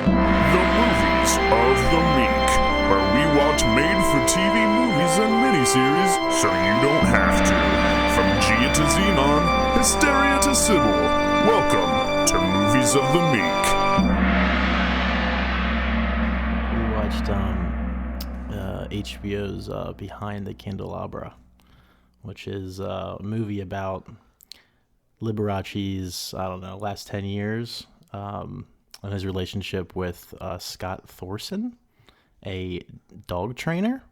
The Movies of the Meek, where we watch made-for-TV movies and miniseries so you don't have to. From Gia to Xenon, Hysteria to Sybil, welcome to Movies of the Meek. We watched HBO's Behind the Candelabra, which is a movie about Liberace's, last 10 years, and his relationship with Scott Thorson, a dog trainer.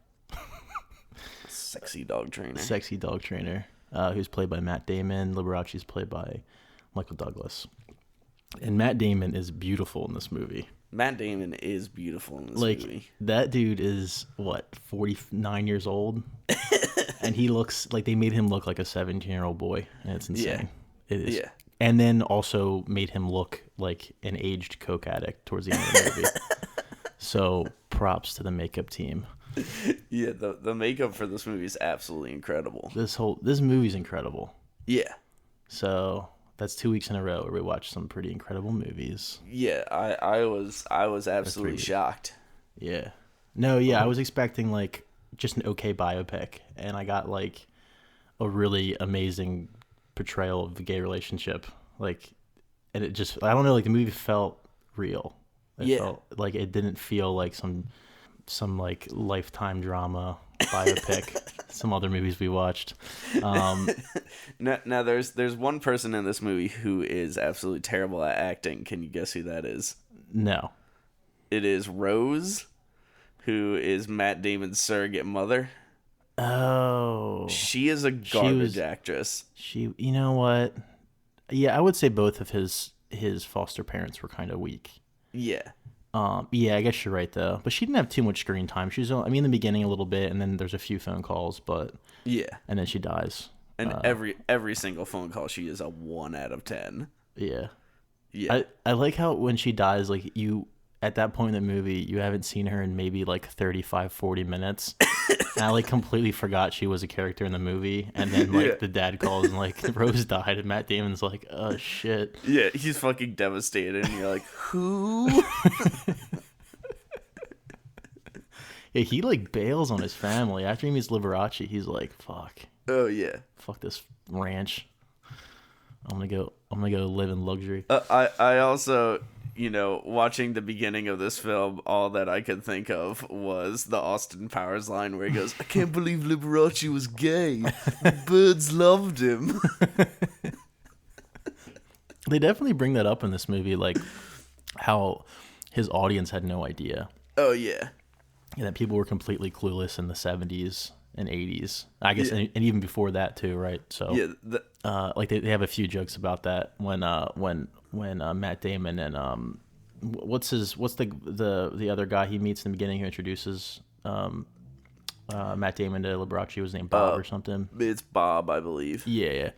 Sexy dog trainer. Who's played by Matt Damon. Liberace's played by Michael Douglas. And Matt Damon is beautiful in this movie. Matt Damon is beautiful in this movie. That dude is, 49 years old? And he looks like they made him look like a 17-year-old boy. And it's insane. Yeah. It is. Yeah. And then also made him look like an aged coke addict towards the end of the movie. So props to the makeup team. Yeah, the makeup for this movie is absolutely incredible. This movie's incredible. Yeah. So that's 2 weeks in a row where we watched some pretty incredible movies. Yeah, I was absolutely shocked. Yeah. No, yeah, I was expecting just an okay biopic, and I got a really amazing portrayal of the gay relationship. And it just, I don't know, the movie felt real. It felt like it didn't feel like some Lifetime drama biopic. Some other movies we watched. Now there's one person in this movie who is absolutely terrible at acting. Can you guess who that is? No. It is Rose, who is Matt Damon's surrogate mother. Oh. She is a garbage actress. You know what? Yeah, I would say both of his foster parents were kind of weak. Yeah. Yeah, I guess you're right though. But she didn't have too much screen time. She was, in the beginning a little bit, and then there's a few phone calls, but yeah, and then she dies. And every single phone call, she is a 1 out of 10. Yeah, yeah. I like how when she dies, you at that point in the movie, you haven't seen her in maybe 35-40 minutes. And I completely forgot she was a character in the movie, and then the dad calls and Rose died, and Matt Damon's like, oh shit. Yeah, he's fucking devastated, and you're like, who? Yeah, he bails on his family after he meets Liberace. He's like, fuck. Oh yeah. Fuck this ranch. I'm gonna go live in luxury. I also, watching the beginning of this film, all that I could think of was the Austin Powers line where he goes, I can't believe Liberace was gay. Birds loved him. They definitely bring that up in this movie, how his audience had no idea. Oh, yeah. And that people were completely clueless in the 70s and 80s. I guess, and even before that, too, right? So, yeah, they have a few jokes about that when Matt Damon and what's the other guy he meets in the beginning who introduces Matt Damon to Liberace, was named Bob or something. It's Bob, I believe. Yeah.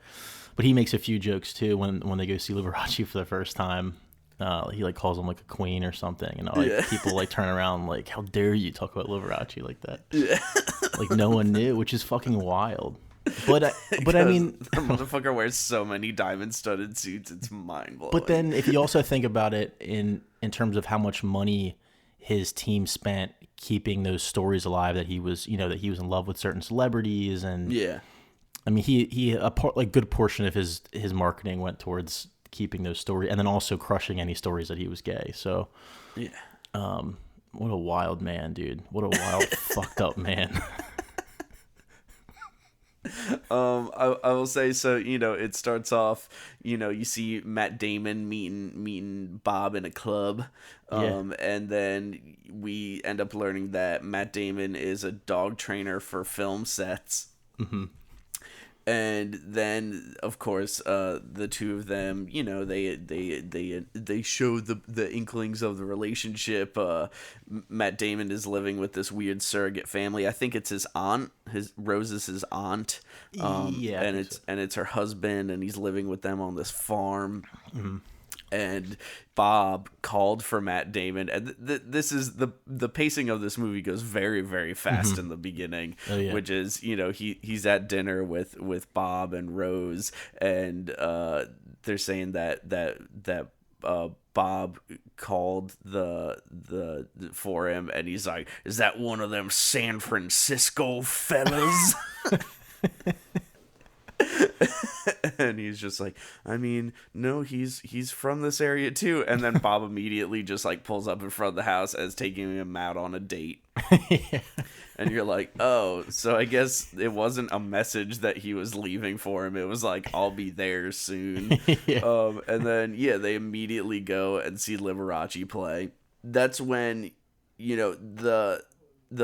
But he makes a few jokes too when they go see Liberace for the first time. He calls him a queen or something, and people turn around how dare you talk about Liberace like that? Yeah. No one knew, which is fucking wild. But I mean, the motherfucker wears so many diamond-studded suits; it's mind-blowing. But then, if you also think about it in terms of how much money his team spent keeping those stories alive, that he was in love with certain celebrities, and yeah, I mean, good portion of his marketing went towards keeping those stories, and then also crushing any stories that he was gay. So, yeah, what a wild man, dude! What a wild, fucked up man. I will say, so it starts off, you see Matt Damon meeting Bob in a club, and then we end up learning that Matt Damon is a dog trainer for film sets. Mm-hmm. And then, of course, the two of them, they show the inklings of the relationship. Matt Damon is living with this weird surrogate family. I think it's his aunt. Rose is his aunt. And it's her husband, and he's living with them on this farm. Mm-hmm. And Bob called for Matt Damon, and this is the pacing of this movie goes very, very fast in the beginning, which is he's at dinner with Bob and Rose, and they're saying that Bob called the for him, and he's like, "Is that one of them San Francisco fellas?" And he's just like, I mean, no, he's from this area too. And then Bob immediately just like pulls up in front of the house as taking him out on a date. Yeah. And you're like, oh, so I guess it wasn't a message that he was leaving for him. It was like, I'll be there soon. Yeah. And then, yeah, they immediately go and see Liberace play. That's when, the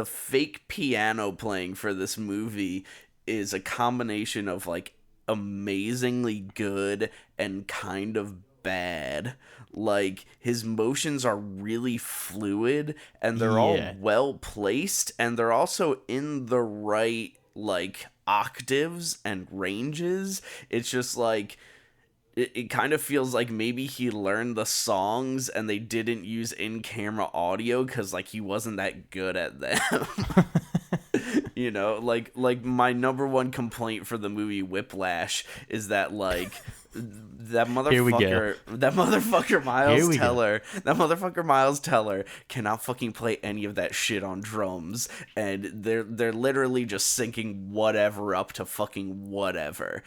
fake piano playing for this movie is a combination of like amazingly good and kind of bad. Like, his motions are really fluid, and they're all well placed, and they're also in the right like octaves and ranges. It's just like it kind of feels like maybe he learned the songs and they didn't use in-camera audio because like he wasn't that good at them. Like my number one complaint for the movie Whiplash is that like that motherfucker Miles Teller cannot fucking play any of that shit on drums, and they're literally just syncing whatever up to fucking whatever.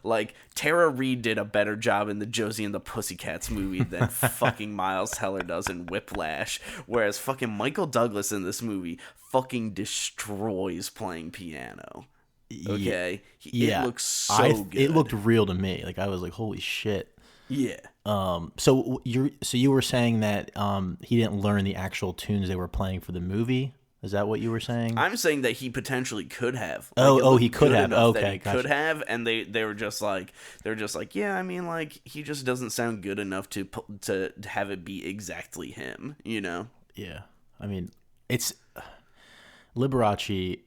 Like Tara Reid did a better job in the Josie and the Pussycats movie than fucking Miles Teller does in Whiplash, whereas fucking Michael Douglas in this movie fucking destroys playing piano. Okay, yeah. It looks so good. It looked real to me. Like I was like, holy shit. Yeah. So you were saying that he didn't learn the actual tunes they were playing for the movie. Is that what you were saying? I'm saying that he potentially could have. He could have. Okay, gotcha. Could have, and they were just like, yeah, I mean, like he just doesn't sound good enough to have it be exactly him. Yeah. I mean, it's Liberace.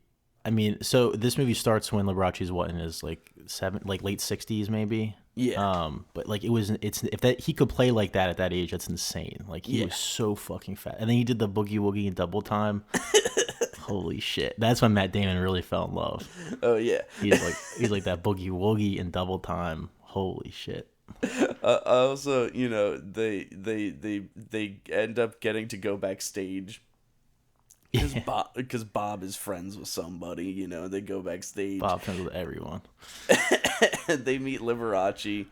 I mean, so this movie starts when Liberace's in his like late 60s maybe. Yeah. But like if that he could play like that at that age, that's insane. Like he was so fucking fat, and then he did the boogie woogie in Double Time. Holy shit! That's when Matt Damon really fell in love. Oh yeah. He's like that boogie woogie in Double Time. Holy shit. Also, they end up getting to go backstage. Because Bob is friends with somebody, they go backstage. Bob friends with everyone. They meet Liberace,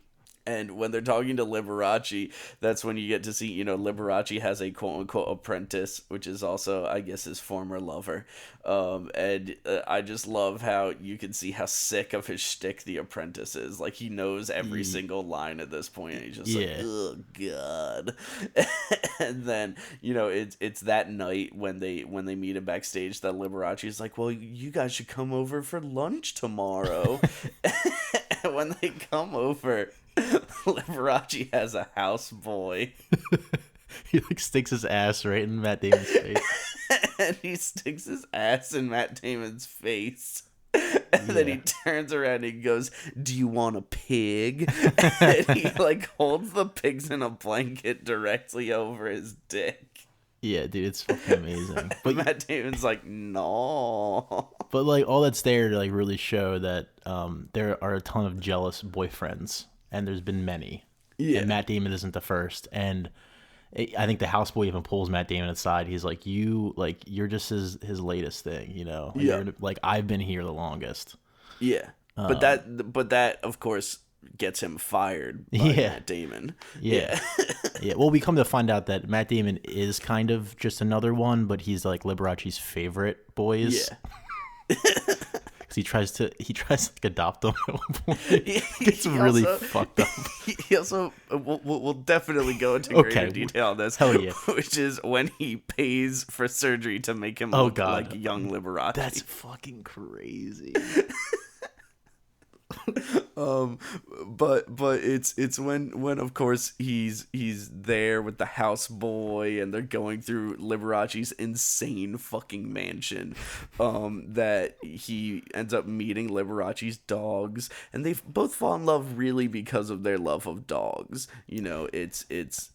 and when they're talking to Liberace, that's when you get to see, Liberace has a quote-unquote apprentice, which is also, I guess, his former lover. And I just love how you can see how sick of his shtick the apprentice is. Like, he knows every single line at this point, and he's just like, oh, God. And then, it's that night when they meet him backstage that Liberace is like, well, you guys should come over for lunch tomorrow. And when they come over, Liberace has a houseboy. He like sticks his ass right in Matt Damon's face. And he sticks his ass in Matt Damon's face. And then he turns around and he goes, do you want a pig? And he like holds the pigs in a blanket directly over his dick. Yeah, dude, it's fucking amazing. But Matt Damon's like, no. But like all that's there to like really show that there are a ton of jealous boyfriends, and there's been many. Yeah. And Matt Damon isn't the first. And I think the houseboy even pulls Matt Damon aside. He's like, you're just his latest thing, Yeah. You're, like, I've been here the longest. Yeah. But that of course gets him fired by Matt Damon. Yeah. Yeah. Well, we come to find out that Matt Damon is kind of just another one, but he's like Liberace's favorite boys. Yeah. He tries to like, adopt them at one point. It's really fucked up. He also we'll definitely go into greater detail on this. Hell yeah. Which is when he pays for surgery to make him look like young Liberace. That's fucking crazy. But it's when of course he's there with the houseboy and they're going through Liberace's insane fucking mansion, that he ends up meeting Liberace's dogs, and they both fall in love really because of their love of dogs. It's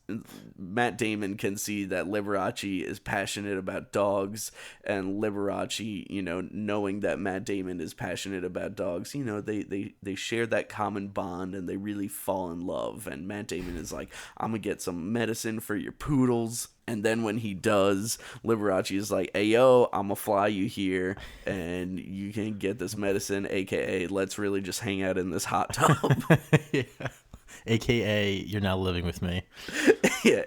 Matt Damon can see that Liberace is passionate about dogs, and Liberace, knowing that Matt Damon is passionate about dogs, they they share that common bond, and they really fall in love. And Matt Damon is like, I'm gonna get some medicine for your poodles. And then when he does, Liberace is like, hey, yo, I'm gonna fly you here, and you can get this medicine, aka let's really just hang out in this hot tub. Yeah. AKA, you're now living with me. Yeah,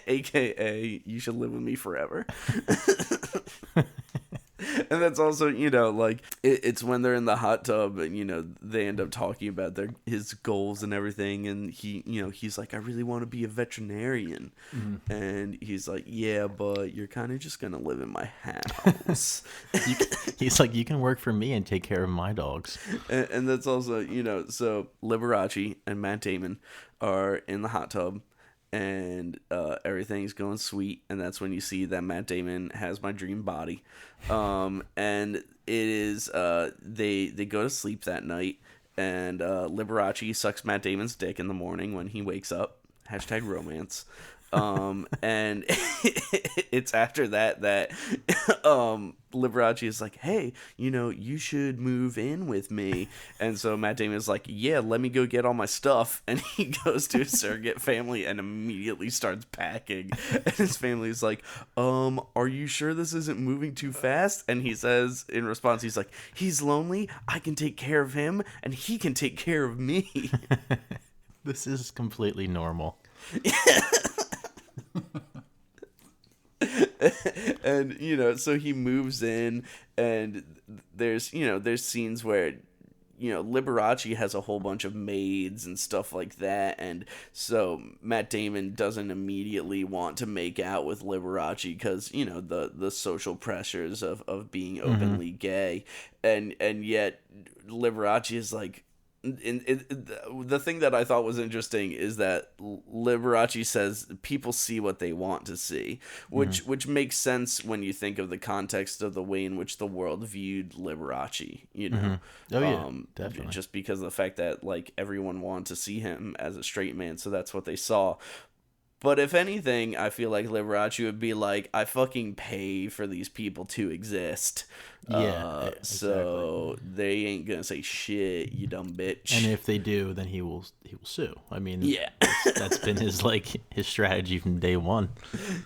aka you should live with me forever. And that's also, like, it's when they're in the hot tub and, they end up talking about his goals and everything. And he's like, I really want to be a veterinarian. Mm-hmm. And he's like, yeah, but you're kind of just going to live in my house. He's like, you can work for me and take care of my dogs. And that's also, so Liberace and Matt Damon are in the hot tub. And everything's going sweet, and that's when you see that Matt Damon has my dream body. And it is they go to sleep that night, and Liberace sucks Matt Damon's dick in the morning when he wakes up. #romance. And it's after that Liberace is like, hey, you should move in with me. And so Matt Damon is like, yeah, let me go get all my stuff. And he goes to his surrogate family and immediately starts packing. And his family is like, are you sure this isn't moving too fast? And he says, in response, he's like, he's lonely, I can take care of him, and he can take care of me. This is completely normal. And so he moves in, and there's scenes where Liberace has a whole bunch of maids and stuff like that, and so Matt Damon doesn't immediately want to make out with Liberace because the social pressures of being openly gay, and yet Liberace is like, the thing that I thought was interesting is that Liberace says people see what they want to see, which makes sense when you think of the context of the way in which the world viewed Liberace. Oh yeah, definitely. Just because of the fact that like everyone wanted to see him as a straight man, so that's what they saw. But if anything, I feel like Liberace would be like, I fucking pay for these people to exist. Yeah, exactly. So they ain't gonna say shit, you dumb bitch. And if they do, then he will sue. I mean, yeah, that's been his strategy from day one.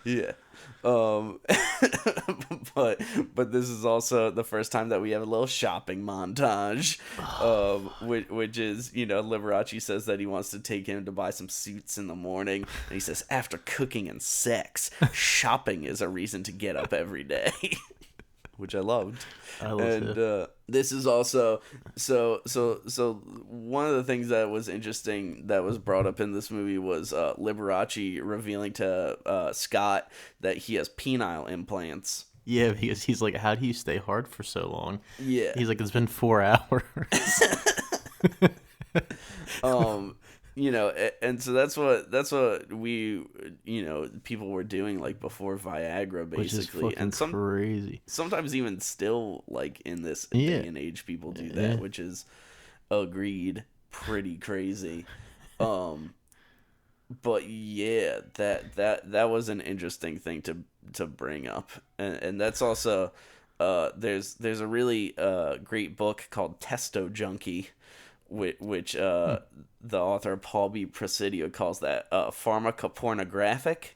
Yeah. But this is also the first time that we have a little shopping montage, which is, Liberace says that he wants to take him to buy some suits in the morning, and he says, after cooking and sex, shopping is a reason to get up every day. Which I loved. And this is also so one of the things that was interesting that was brought up in this movie was Liberace revealing to Scott that he has penile implants. Yeah, because he's like, how do you stay hard for so long? Yeah. He's like, it's been 4 hours. And so that's what we, people were doing like before Viagra, basically. Which is fucking crazy. Sometimes even still, like in this day and age, people do that, which is agreed pretty crazy. But yeah, that was an interesting thing to bring up, and that's also there's a really great book called Testo Junkie, which the author Paul B. Presidio calls that pharmacopornographic,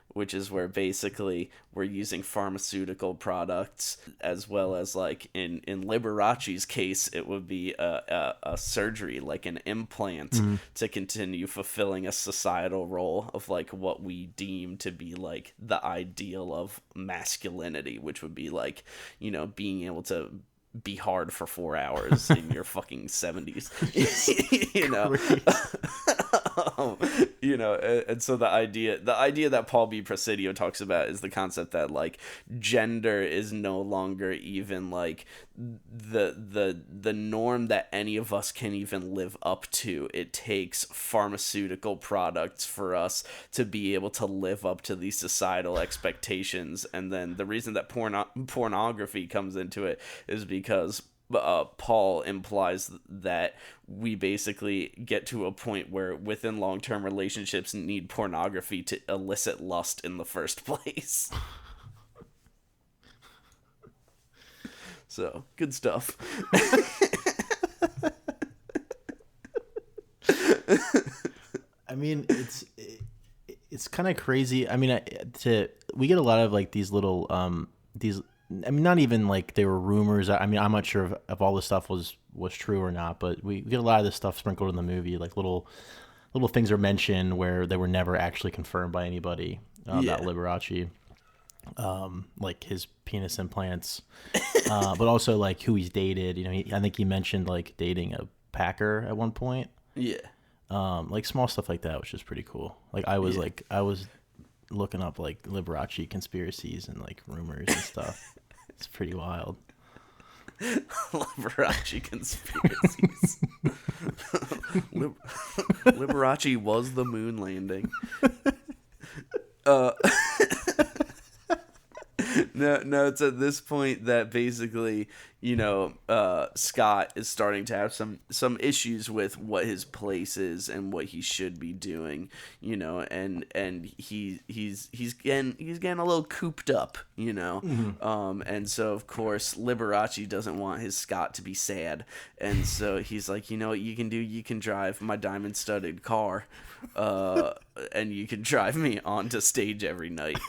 which is where basically we're using pharmaceutical products as well as, like, in Liberace's case, it would be a surgery, like an implant, to continue fulfilling a societal role of, like, what we deem to be, like, the ideal of masculinity, which would be, like, being able to be hard for 4 hours in your fucking 70s. And so the idea that Paul B. Presidio talks about is the concept that, like, gender is no longer even, like, the norm that any of us can even live up to. It takes pharmaceutical products for us to be able to live up to these societal expectations. And then the reason that pornography comes into it is because Paul implies that we basically get to a point where within long-term relationships need pornography to elicit lust in the first place. So, good stuff. I mean, it's kind of crazy. I mean, we get a lot of like these little these. I mean, not even like they were rumors. I mean, I'm not sure if all this stuff was true or not, but we get a lot of this stuff sprinkled in the movie. Like little things are mentioned where they were never actually confirmed by anybody about Liberace. Like his penis implants, but also like who he's dated. You know, I think he mentioned like dating a Packer at one point. Yeah. Like small stuff like that, which is pretty cool. Like I was looking up like Liberace conspiracies and like rumors and stuff. It's pretty wild. Liberace conspiracies. Liberace was the moon landing. No, it's at this point that basically, you know, Scott is starting to have some issues with what his place is and what he should be doing, you know, and he's getting a little cooped up, you know, and so of course Liberace doesn't want his Scott to be sad, and so he's like, you know what you can do? You can drive my diamond studded car, and you can drive me onto stage every night.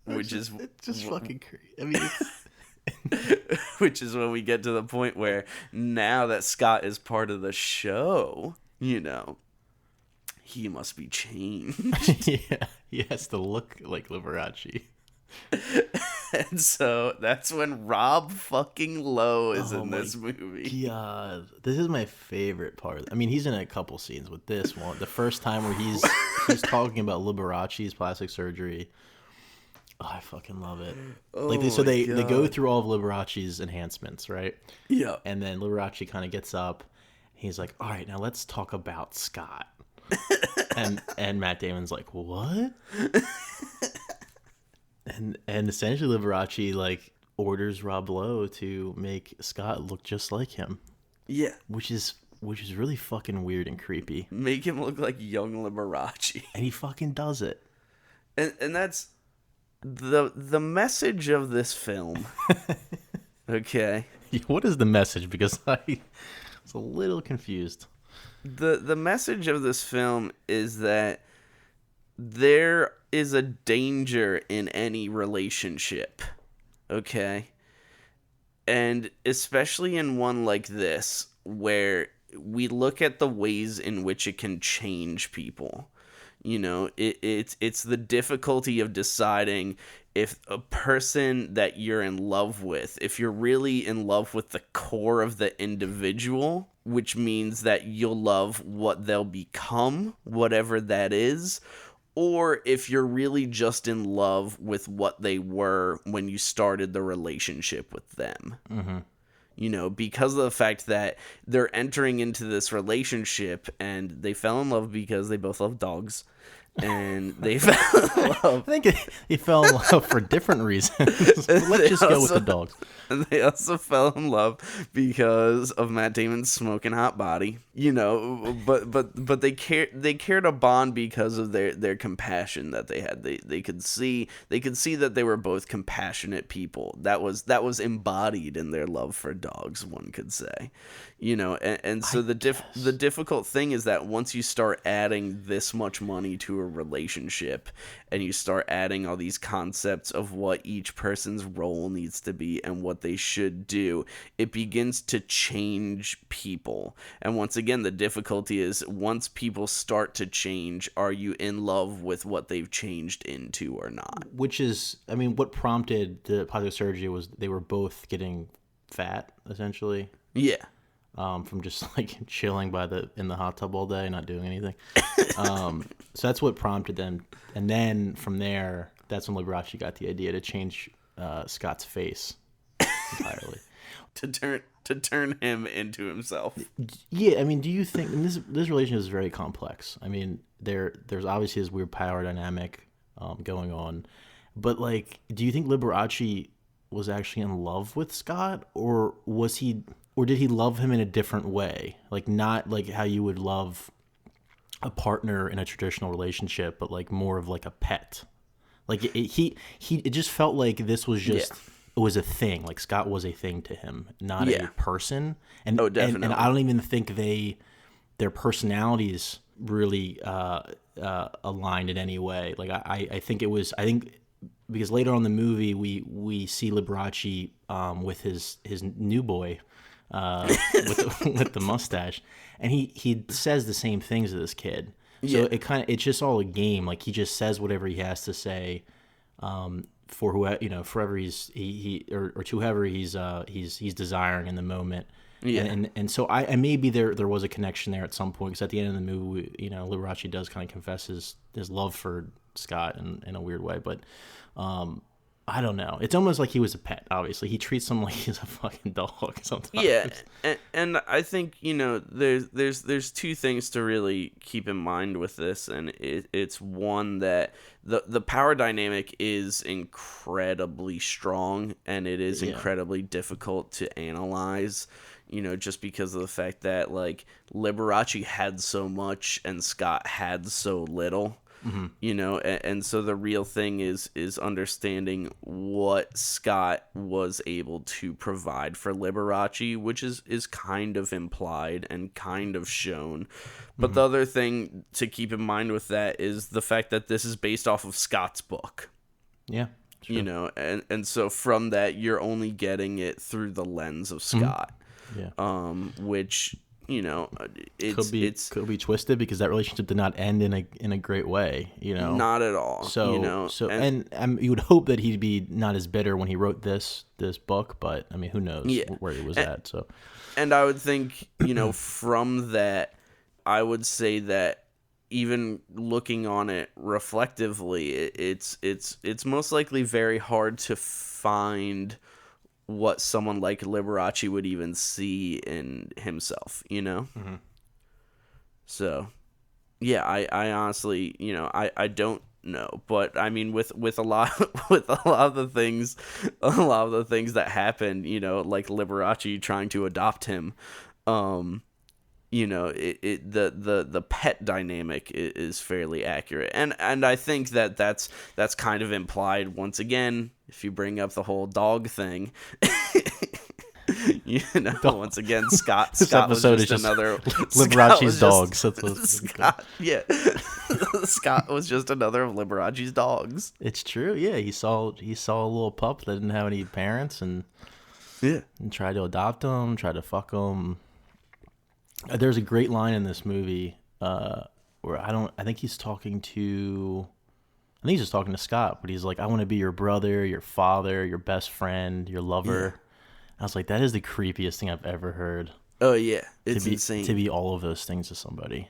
Which is just fucking crazy. I mean, which is when we get to the point where now that Scott is part of the show, you know, he must be changed. Yeah, he has to look like Liberace. And so that's when Rob fucking Lowe is in this movie. God, this is my favorite part. I mean, he's in a couple scenes with this one. The first time where he's talking about Liberace's plastic surgery. Oh, I fucking love it. So they go through all of Liberace's enhancements, right? Yeah. And then Liberace kind of gets up. He's like, all right, now let's talk about Scott. and Matt Damon's like, what? and essentially Liberace like orders Rob Lowe to make Scott look just like him. Yeah. Which is really fucking weird and creepy. Make him look like young Liberace. And he fucking does it. And that's the message of this film. Okay. What is the message? Because I was a little confused. The message of this film is that there is a danger in any relationship. Okay? And especially in one like this, where we look at the ways in which it can change people. You know, it's the difficulty of deciding if a person that you're in love with, if you're really in love with the core of the individual, which means that you'll love what they'll become, whatever that is, or if you're really just in love with what they were when you started the relationship with them. Mm-hmm. You know, because of the fact that they're entering into this relationship and they fell in love because they both love dogs. And they fell in love. I think they fell in love for different reasons. Let's just go with the dogs. And they also fell in love because of Matt Damon's smoking hot body. You know, but they cared a bond because of their compassion that they had. They could see that they were both compassionate people. That was embodied in their love for dogs, one could say. You know, and so the difficult thing is that once you start adding this much money to a relationship and you start adding all these concepts of what each person's role needs to be and what they should do, it begins to change people. And once again, the difficulty is once people start to change, are you in love with what they've changed into or not? Which is, I mean, what prompted the plastic surgery was they were both getting fat, essentially. Yeah. From just like chilling in the hot tub all day, not doing anything. So that's what prompted them. And then from there, that's when Liberace got the idea to change Scott's face entirely. to turn him into himself. Yeah, I mean, do you think, and this relationship is very complex. I mean, there's obviously this weird power dynamic going on. But like, do you think Liberace was actually in love with Scott, or did he love him in a different way? Like, not like how you would love a partner in a traditional relationship, but like more of like a pet. Like it just felt like this was just it was a thing. Like Scott was a thing to him, not a person. And definitely. And I don't even think their personalities really aligned in any way. Like I think because later on in the movie we see Liberace with his new boy with the mustache, and he says the same things to this kid. So it's just all a game. Like he just says whatever he has to say for whoever forever or to whoever he's desiring in the moment. Yeah, and so I maybe there was a connection there at some point, because at the end of the movie, Liberace does kind of confess his love for Scott in a weird way, but I don't know. It's almost like he was a pet. Obviously, he treats him like he's a fucking dog sometimes. Yeah, and I think there's two things to really keep in mind with this, and it's one that the power dynamic is incredibly strong, and it is incredibly difficult to analyze. Just because of the fact that like Liberace had so much and Scott had so little. Mm-hmm. And so the real thing is understanding what Scott was able to provide for Liberace, which is kind of implied and kind of shown. But the other thing to keep in mind with that is the fact that this is based off of Scott's book. Yeah. Sure. And so from that, you're only getting it through the lens of Scott. Yeah. Which could be twisted, because that relationship did not end in a great way. Not at all. So you would hope that he'd be not as bitter when he wrote this book, but I mean, who knows where he was at. So, and I would think from that, I would say that even looking on it reflectively, it's most likely very hard to find what someone like Liberace would even see in himself, Mm-hmm. So, yeah, I honestly, I don't know, but I mean, with a lot of the things that happened, like Liberace trying to adopt him, the pet dynamic is fairly accurate, and I think that's kind of implied once again if you bring up the whole dog thing. Once again, Scott was just another Liberace's dogs. Scott was just another of Liberace's dogs. It's true. Yeah, he saw a little pup that didn't have any parents, and tried to adopt him, tried to fuck him. There's a great line in this movie where I think he's talking to Scott, but he's like, "I want to be your brother, your father, your best friend, your lover." Yeah. I was like, that is the creepiest thing I've ever heard. Oh yeah, it's insane to be all of those things to somebody.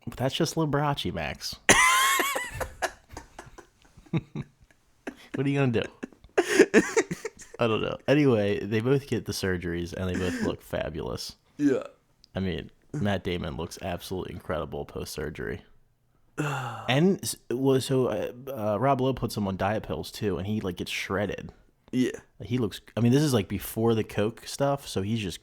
But that's just Liberace, Max. What are you gonna do? I don't know. Anyway, they both get the surgeries and they both look fabulous. Yeah. I mean, Matt Damon looks absolutely incredible post-surgery. And Rob Lowe puts him on diet pills too, and he like gets shredded. Yeah. He looks, I mean, this is like before the coke stuff, so he just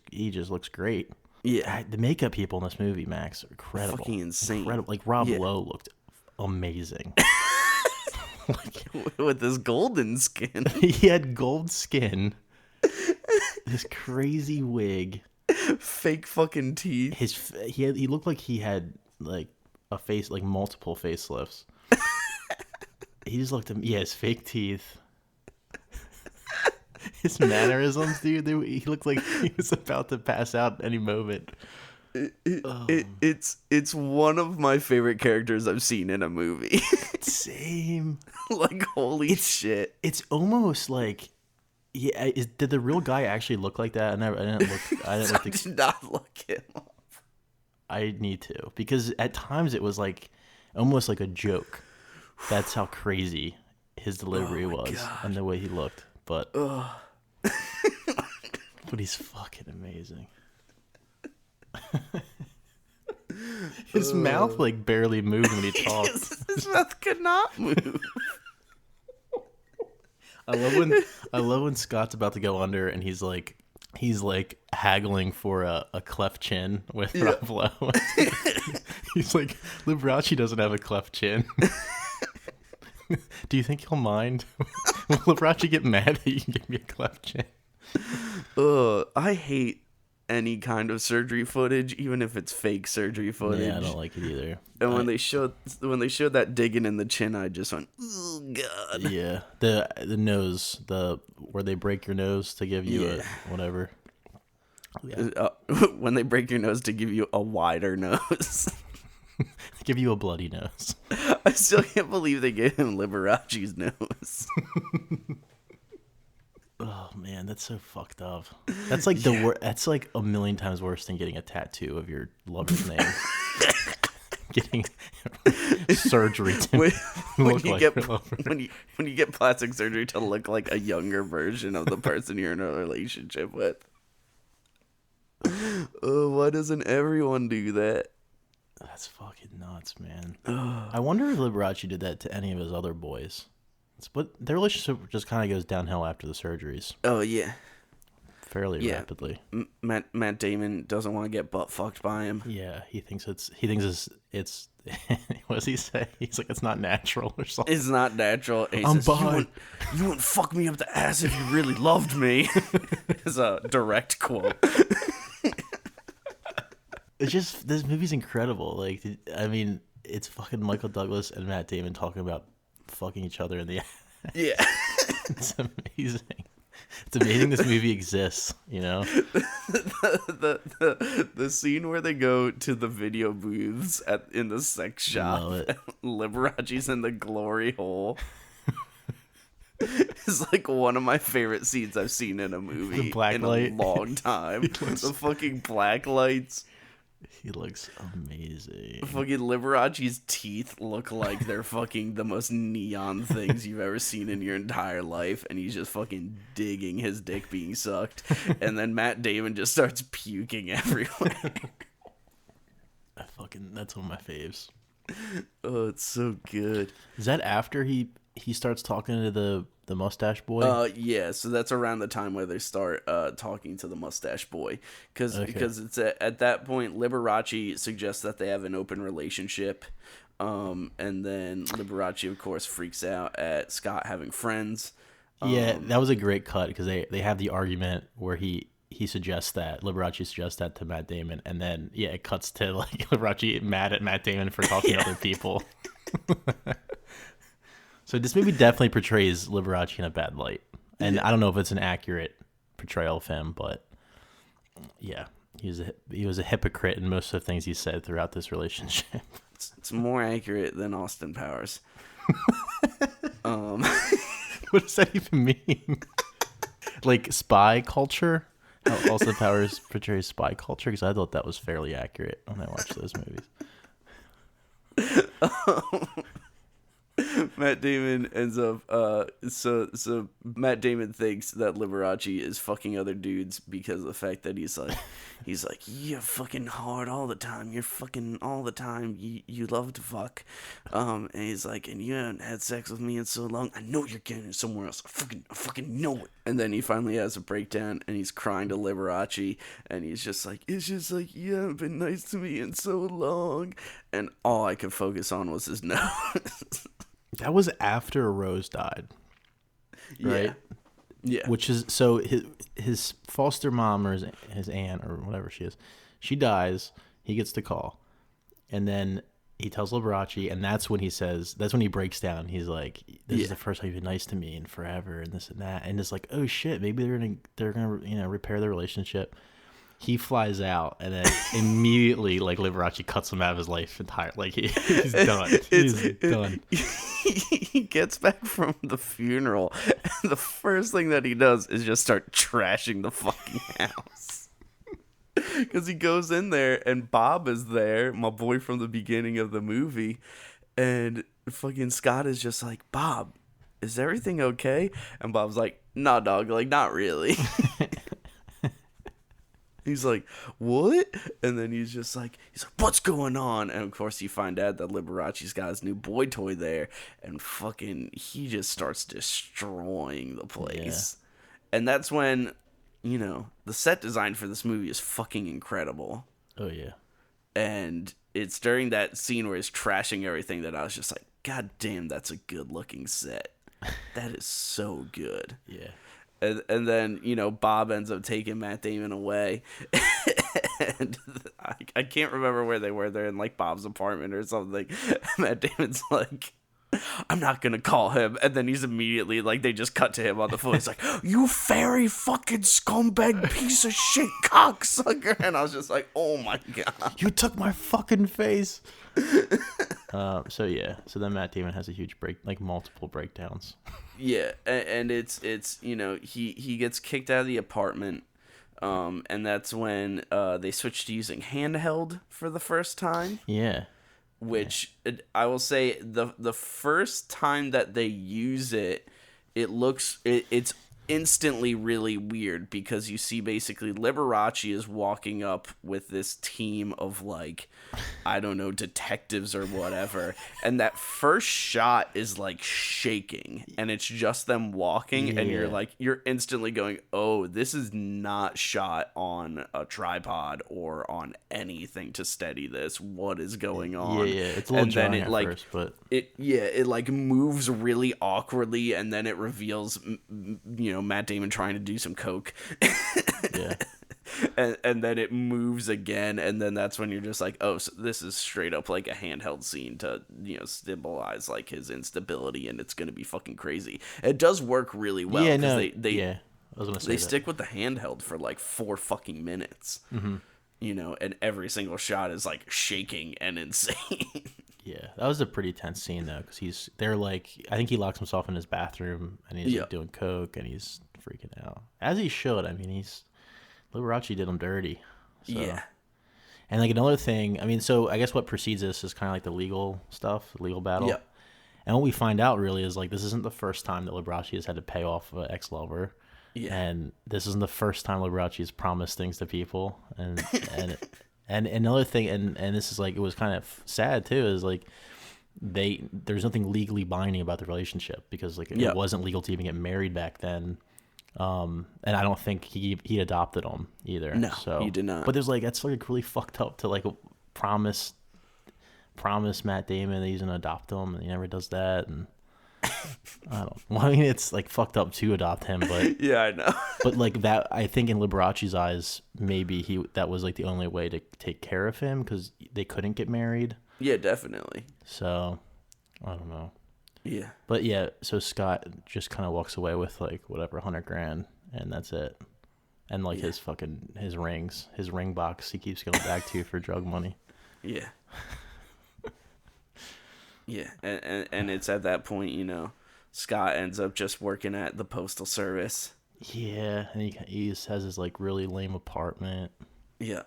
looks great. Yeah. The makeup people in this movie, Max, are incredible. Fucking insane. Incredible. Like Rob Lowe looked amazing. With his golden skin. He had gold skin. This crazy wig. Fake fucking teeth. He looked like he had like a face, like multiple facelifts. He just looked his fake teeth. His mannerisms, dude. He looked like he was about to pass out any moment. It's one of my favorite characters I've seen in a movie. Same. Like, holy shit. It's almost like, did the real guy actually look like that? I did not look him up. I need to, because at times it was like almost like a joke. That's how crazy his delivery was and the way he looked. But but he's fucking amazing. His mouth like barely moved when he talked. His mouth could not move. I love when Scott's about to go under and he's like haggling for a cleft chin with Rob Lowe. He's like, Liberace doesn't have a cleft chin. Do you think he'll mind? Will Liberace get mad that you can give me a cleft chin? I hate any kind of surgery footage, even if it's fake surgery footage. Yeah, I don't like it either. And when they showed that digging in the chin, I just went, oh god. Yeah, the nose, where they break your nose to give you a whatever. Yeah. When they break your nose to give you a wider nose. Give you a bloody nose. I still can't believe they gave him Liberace's nose. Oh man, that's so fucked up. That's like that's like a million times worse than getting a tattoo of your lover's name. Getting surgery to when you get plastic surgery to look like a younger version of the person you're in a relationship with. Oh, why doesn't everyone do that? That's fucking nuts, man. I wonder if Liberace did that to any of his other boys. But their relationship just kind of goes downhill after the surgeries. Oh yeah, fairly rapidly. Matt Damon doesn't want to get butt fucked by him. Yeah, he thinks it's what does he say? He's like, it's not natural or something. It's not natural. I'm behind. You wouldn't fuck me up the ass if you really loved me. It's a direct quote. It's just, this movie's incredible. Like, I mean, it's fucking Michael Douglas and Matt Damon talking about fucking each other in the ass. Yeah. It's amazing. It's amazing this movie exists, you know? The scene where they go to the video booths in the sex shop. Liberace's in the glory hole. It's like one of my favorite scenes I've seen in a movie in a long time. The fucking black lights. He looks amazing. Fucking Liberace's teeth look like they're fucking the most neon things you've ever seen in your entire life, and he's just fucking digging his dick being sucked. And then Matt Damon just starts puking everywhere. That's one of my faves. Oh, it's so good. Is that after he starts talking to the mustache boy? Yeah, so that's around the time where they start talking to the mustache boy, because it's at that point Liberace suggests that they have an open relationship, and then Liberace of course freaks out at Scott having friends. Yeah, that was a great cut, because they have the argument where he Liberace suggests that to Matt Damon, and then it cuts to like Liberace mad at Matt Damon for talking to other people. So this movie definitely portrays Liberace in a bad light. And I don't know if it's an accurate portrayal of him, but yeah, he was a hypocrite in most of the things he said throughout this relationship. It's more accurate than Austin Powers. What does that even mean? Like spy culture? How Austin Powers portrays spy culture? Because I thought that was fairly accurate when I watched those movies. Matt Damon ends up so Matt Damon thinks that Liberace is fucking other dudes because of the fact that he's like you're fucking hard all the time, you're fucking all the time, you love to fuck, and he's like, and you haven't had sex with me in so long, I know you're getting it somewhere else, I fucking know it. And then he finally has a breakdown and he's crying to Liberace and he's just like, it's just like, you haven't been nice to me in so long, and all I could focus on was his nose. That was after Rose died, right? Yeah. Which is, so his foster mom or his aunt or whatever she is, she dies. He gets the call, and then he tells Liberace, and that's when he breaks down. He's like, "This is the first time you've been nice to me in forever," and this and that, and it's like, oh shit, maybe they're gonna repair their relationship. He flies out, and then immediately, like, Liberace cuts him out of his life entirely. Like, he's done. He's done. He gets back from the funeral, and the first thing that he does is just start trashing the fucking house. Because he goes in there, and Bob is there, my boy from the beginning of the movie, and fucking Scott is just like, Bob, is everything okay? And Bob's like, nah, dog, like, not really. He's like, what? And then he's like, what's going on? And of course you find out that Liberace's got his new boy toy there, and fucking he just starts destroying the place. Yeah. And that's when, the set design for this movie is fucking incredible. Oh yeah. And it's during that scene where he's trashing everything that I was just like, God damn, that's a good looking set. That is so good. Yeah. And then, you know, Bob ends up taking Matt Damon away. And I can't remember where they were. They're in, like, Bob's apartment or something. Matt Damon's like, I'm not going to call him. And then he's immediately, like, they just cut to him on the phone. He's like, you fairy fucking scumbag piece of shit cocksucker. And I was just like, oh, my God. You took my fucking face. So then Matt Damon has a huge multiple breakdowns. Yeah, and it's you know, he gets kicked out of the apartment, and that's when they switch to using handheld for the first time. Yeah. Which I will say the first time that they use it, it's instantly really weird because you see basically Liberace is walking up with this team of, like, I don't know, detectives or whatever, and that first shot is like shaking and it's just them walking, and you're instantly going, oh, this is not shot on a tripod or on anything to steady this. What is going on? Yeah, it's a little jarring at first, but it like moves really awkwardly, and then it reveals, you know, Matt Damon trying to do some coke. Yeah. And then it moves again, and then that's when you're just like, oh, so this is straight up like a handheld scene to, you know, symbolize like his instability, and it's gonna be fucking crazy. It does work really well. Yeah, no, they I was gonna say they that. stick with the handheld for like 4 fucking minutes. Mm-hmm. You know, and every single shot is like shaking and insane. Yeah, that was a pretty tense scene though, because they're like, I think he locks himself in his bathroom and he's like, doing coke and he's freaking out, as he should. I mean, Liberace did him dirty. So. Yeah. And like another thing, I mean, so I guess what precedes this is kind of like the legal stuff, the legal battle. Yeah. And what we find out really is like this isn't the first time that Liberace has had to pay off an ex-lover. Yeah. And this isn't the first time Liberace has promised things to people. And another thing, and this is like, it was kind of sad too, is like there's nothing legally binding about the relationship because like it wasn't legal to even get married back then. And I don't think he adopted him either. No, so, he did not. But there's like, that's like really fucked up to like promise Matt Damon that he's gonna adopt him, and he never does that. And I don't. Well, I mean, it's like fucked up to adopt him, but yeah, I know. But like that, I think in Liberace's eyes, maybe that was like the only way to take care of him because they couldn't get married. Yeah, definitely. So I don't know. Yeah. But yeah, so Scott just kind of walks away with like whatever $100,000, and that's it. And like his ring box, he keeps going back to for drug money. Yeah. Yeah, and it's at that point, you know, Scott ends up just working at the Postal Service. Yeah, and he just has his like really lame apartment. Yeah.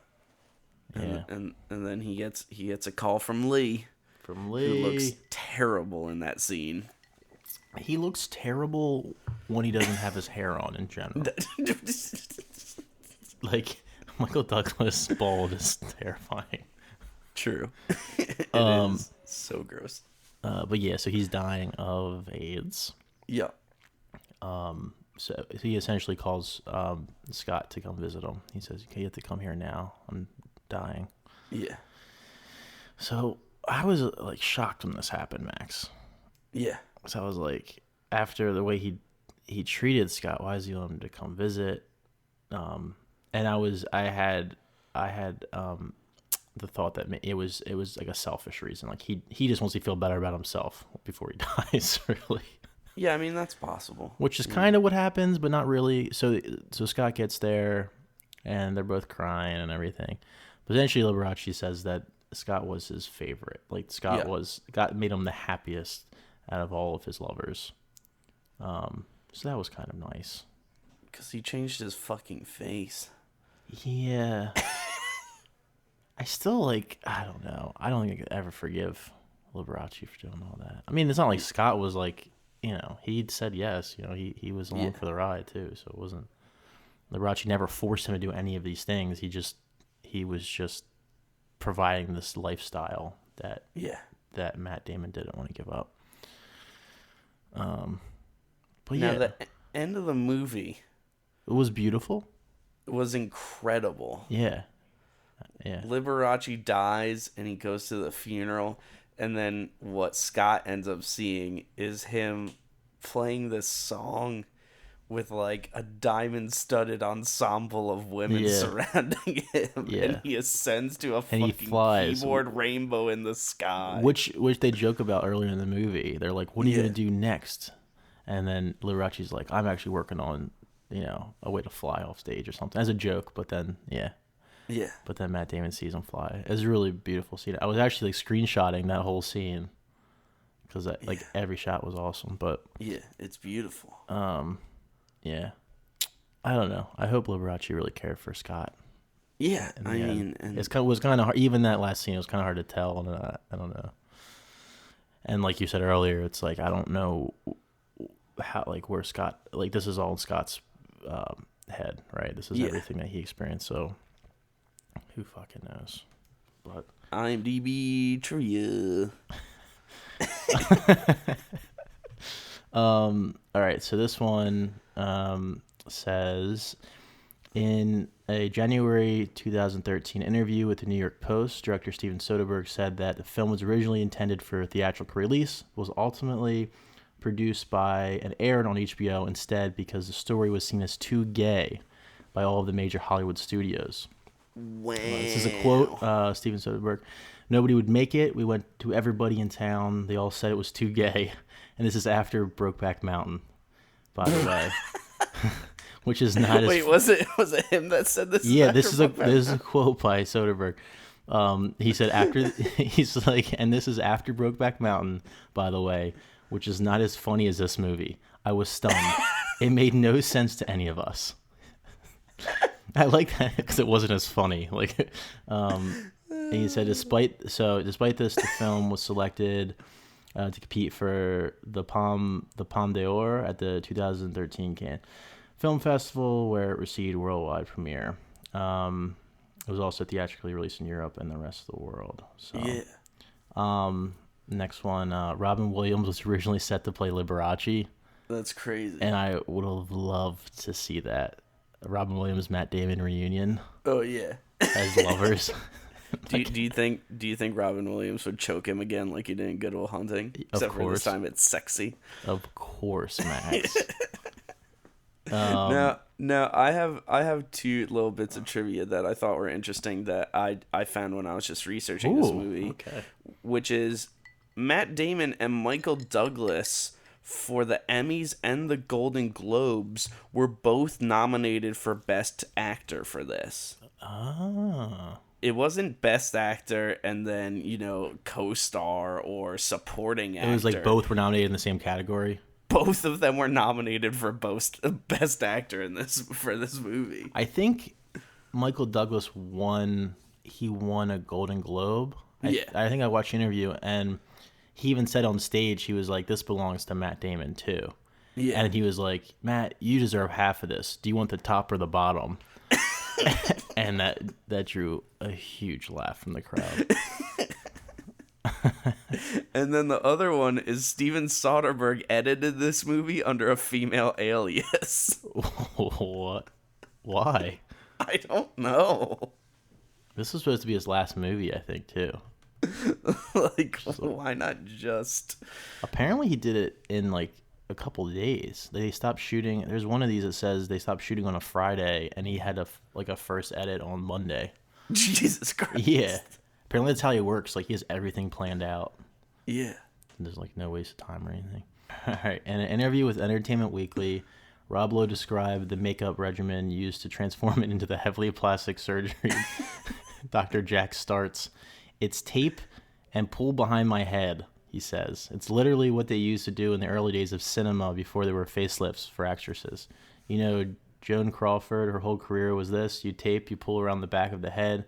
Yeah. And then he gets a call from Lee. Who looks terrible in that scene. He looks terrible when he doesn't have his hair on in general. Like, Michael Douglas bald is terrifying. True. It is so gross. But yeah, so he's dying of AIDS. Yeah. So he essentially calls Scott to come visit him. He says, "Okay, you have to come here now. I'm dying." Yeah. So I was like shocked when this happened, Max. Yeah. So I was like, after the way he treated Scott, why is he letting him to come visit? And I had the thought that it was like a selfish reason. Like he just wants to feel better about himself before he dies, really. Yeah, I mean, that's possible. Which is kind of what happens, but not really. So Scott gets there, and they're both crying and everything. But eventually Liberace says that Scott was his favorite. Like Scott made him the happiest out of all of his lovers. So that was kind of nice. Because he changed his fucking face. Yeah. I still I don't know. I don't think I could ever forgive Liberace for doing all that. I mean, it's not like Scott was like, you know, he said yes. You know, he was along for the ride too. So it wasn't, Liberace never forced him to do any of these things. He was just providing this lifestyle that Matt Damon didn't want to give up. But now the end of the movie, it was beautiful. It was incredible. Yeah. Yeah. Liberace dies and he goes to the funeral, and then what Scott ends up seeing is him playing this song with like a diamond-studded ensemble of women Yeah. surrounding him, Yeah. and he ascends to a And he fucking flies. keyboard rainbow in the sky. Which they joke about earlier in the movie. They're like, "What are you Yeah. gonna do next?" And then Liberace's like, "I'm actually working on, a way to fly off stage or something," as a joke. But then, yeah. Yeah. But then Matt Damon sees him fly. It's a really beautiful scene. I was actually like screenshotting that whole scene because like every shot was awesome. But Yeah, it's beautiful. yeah, I don't know. I hope Liberace really cared for Scott. Yeah, in the I end. mean, and It was kind of hard. Even that last scene, it was kind of hard to tell. And I don't know. And like you said earlier, it's like I don't know how where Scott this is all in Scott's head, right? This is everything that he experienced. So who fucking knows? But IMDb trivia. all right. So this one says, in a January 2013 interview with the New York Post, director Steven Soderbergh said that the film was originally intended for theatrical release, was ultimately produced by and aired on HBO instead because the story was seen as too gay by all of the major Hollywood studios. Wow. This is a quote, Steven Soderbergh. "Nobody would make it. We went to everybody in town. They all said it was too gay." And this is after Brokeback Mountain, by the way. Which is not as... Wait, was it him that said this? Yeah, this is a quote by Soderbergh. He said he's like, and this is after Brokeback Mountain, by the way, which is not as funny as this movie. I was stunned. It made no sense to any of us. I like that because it wasn't as funny. And he said, despite this, the film was selected to compete for the Palme d'Or at the 2013 Cannes Film Festival, where it received worldwide premiere. It was also theatrically released in Europe and the rest of the world. So, yeah. Next one, Robin Williams was originally set to play Liberace. That's crazy. And I would have loved to see that. Robin Williams, Matt Damon reunion. Oh yeah. As lovers. Do you think Robin Williams would choke him again like he did in Good Will Hunting? Except for this time it's sexy. Of course, Max. Now I have two little bits of trivia that I thought were interesting that I found when I was just researching this movie. Okay. Which is Matt Damon and Michael Douglas, for the Emmys and the Golden Globes, were both nominated for Best Actor for this. Ah. It wasn't Best Actor and then, co-star or supporting actor. It was like both were nominated in the same category. Both of them were nominated for Best Actor for this movie. I think Michael Douglas won a Golden Globe. I think I watched the interview, and he even said on stage, he was like, "This belongs to Matt Damon too." Yeah. And he was like, "Matt, you deserve half of this. Do you want the top or the bottom?" And that drew a huge laugh from the crowd. And then the other one is Steven Soderbergh edited this movie under a female alias. What? Why? I don't know. This was supposed to be his last movie, I think, too. Why not just... Apparently he did it in, a couple of days. They stopped shooting. There's one of these that says they stopped shooting on a Friday, and he had a first edit on Monday. Jesus Christ. Yeah. Apparently that's how he works. He has everything planned out. Yeah. There's, no waste of time or anything. All right. In an interview with Entertainment Weekly, Rob Lowe described the makeup regimen used to transform it into the heavily plastic surgery Dr. Jack starts. "It's tape and pull behind my head," he says. "It's literally what they used to do in the early days of cinema before there were facelifts for actresses. Joan Crawford, her whole career was this. You tape, you pull around the back of the head,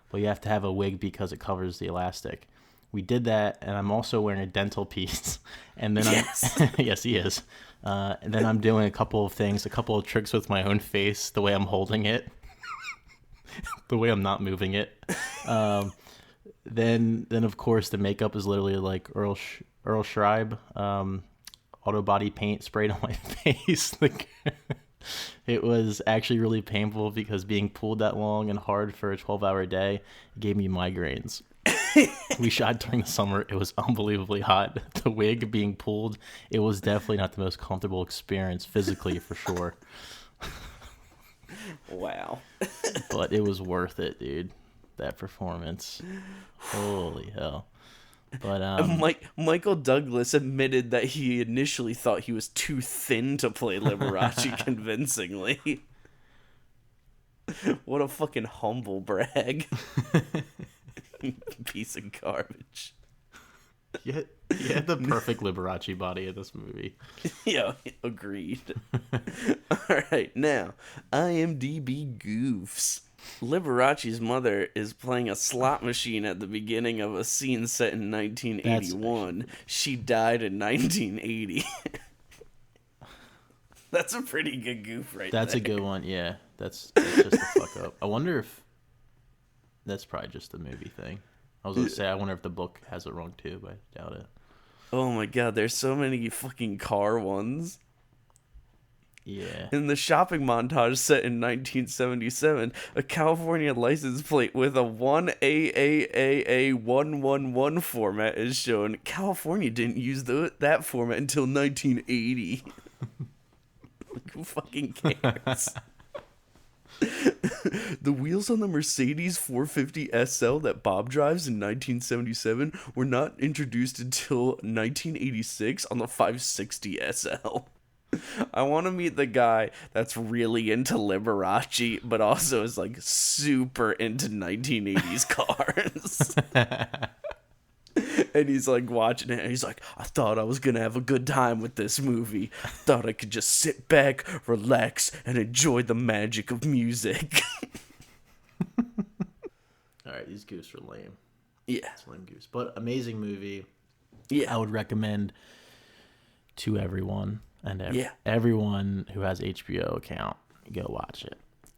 but you have to have a wig because it covers the elastic. We did that, and I'm also wearing a dental piece. And then yes, he is. And then I'm doing a couple of tricks with my own face, the way I'm holding it, the way I'm not moving it. Then of course the makeup is literally like Earl Scheib, auto body paint sprayed on my face." It was actually really painful because being pulled that long and hard for a 12-hour day gave me migraines. We shot during the summer. It was unbelievably hot. The wig being pulled, it was definitely not the most comfortable experience physically, for sure. Wow. But it was worth it, dude. That performance. Holy hell. But Michael Douglas admitted that he initially thought he was too thin to play Liberace convincingly. What a fucking humble brag. Piece of garbage. he had the perfect Liberace body in this movie. Yeah, agreed. Alright, now, IMDb goofs. Liberace's mother is playing a slot machine at the beginning of a scene set in 1981. She died in 1980. That's a pretty good goof right That's there. a good one, yeah. That's just a fuck up. I wonder if that's probably just the movie thing. I was going to say, I wonder if the book has it wrong too, but I doubt it. Oh my god, there's so many fucking car ones. Yeah. In the shopping montage set in 1977, a California license plate with a 1AAAA111 format is shown. California didn't use that format until 1980. Who fucking cares? The wheels on the Mercedes 450 SL that Bob drives in 1977 were not introduced until 1986 on the 560 SL. I want to meet the guy that's really into Liberace, but also is like super into 1980s cars. And he's like watching it, and he's like, I thought I was gonna have a good time with this movie. Thought I could just sit back, relax, and enjoy the magic of music. Alright, these goofs are lame. Yeah. It's lame goofs. But amazing movie. Yeah. I would recommend to everyone. And Yeah. everyone who has HBO account, go watch it.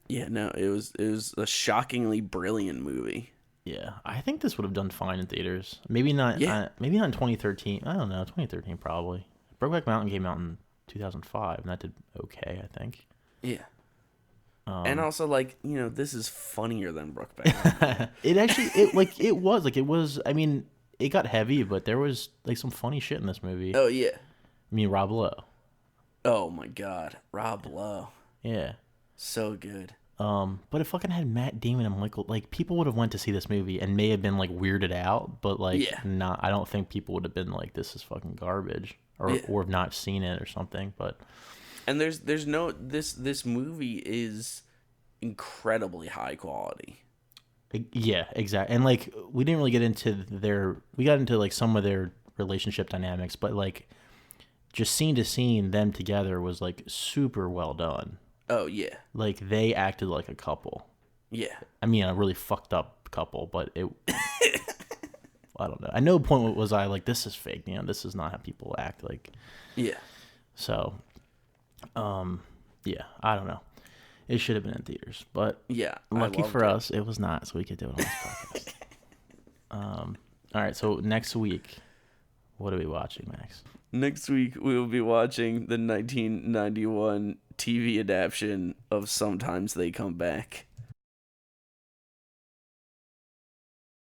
Yeah, no, it was a shockingly brilliant movie. Yeah, I think this would have done fine in theaters. Maybe not. Yeah. Maybe not in 2013. I don't know. 2013 probably. Brokeback Mountain came out in 2005, and that did okay, I think. Yeah. And also, like, you know, this is funnier than Brokeback Mountain. it was. I mean, it got heavy, but there was like some funny shit in this movie. Oh yeah. I mean, Rob Lowe. Oh my god, Rob Lowe. Yeah. So good. But it fucking had Matt Damon and Michael. Like, people would have went to see this movie and may have been like weirded out, but like, Yeah. not. I don't think people would have been like, "This is fucking garbage," or have not seen it or something. But And there's no this movie is incredibly high quality. yeah, exactly. And like, we didn't really get into we got into like some of their relationship dynamics, but like, just scene to scene, them together was like super well done. Oh yeah. Like, they acted like a couple. Yeah. I mean, a really fucked up couple, but it. I don't know. At no point was I like, this is fake. You know, this is not how people act. Like, Yeah. so, yeah, I don't know. It should have been in theaters, but Yeah. lucky for us, it was not, so we could do it on this podcast. All right, so next week, what are we watching, Max? Next week we will be watching the 1991 TV adaptation of Sometimes They Come Back.